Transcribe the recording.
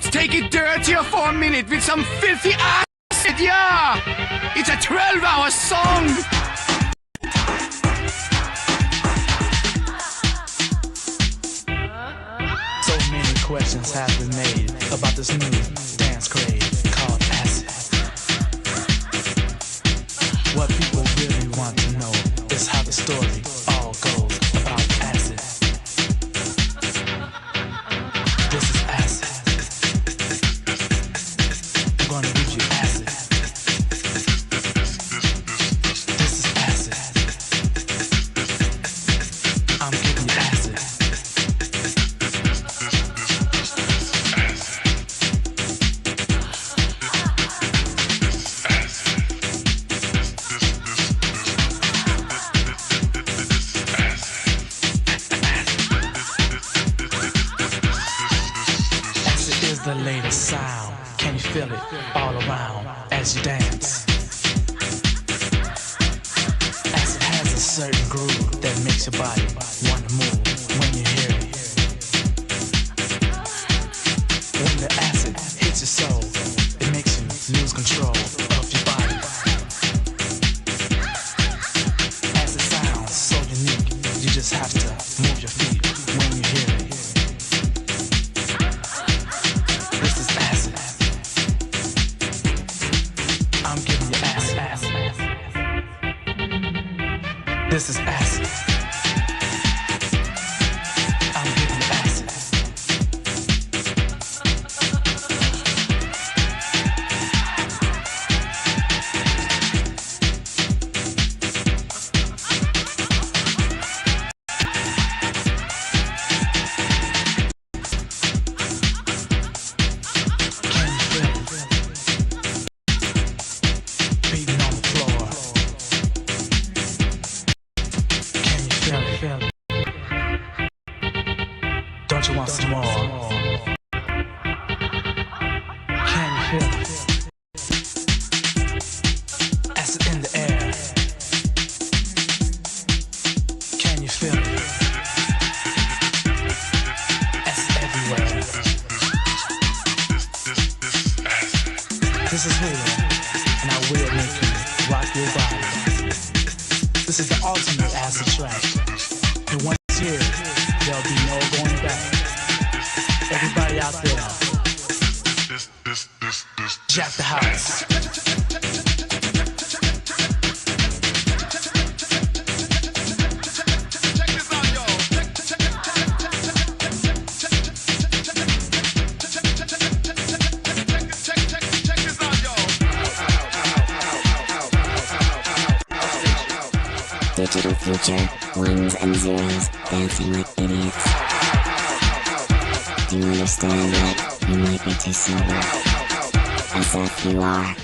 Let's take it dirtier for a minute with some filthy acid, yeah! It's a 12-hour song! So many questions have been made about this new dance craze called acid. What people really want to know is how the story all goes about acid. This is acid. I'm gonna give you acid. This is acid. I'm giving you acid. The latest sound, can you feel it all around as you dance? Acid has a certain groove that makes your body want to move when you hear it. When the acid hits your soul, it makes you lose control of your body. Acid sounds so unique, you just have to move your feet when you hear it. This is acid. I'm giving you acid. Can you feel it? Beating on the floor. Feel it. Don't you want some more? Can you feel it? Acid in the air. Can you feel it? Acid everywhere. This is Hula, and I will make you rock your body. This is the ultimate acid track. And once here, there'll be no going back. Everybody out there, jack the house. Digital future, ones and zeros, dancing like idiots. Do you understand that you might be too sober? As if you are.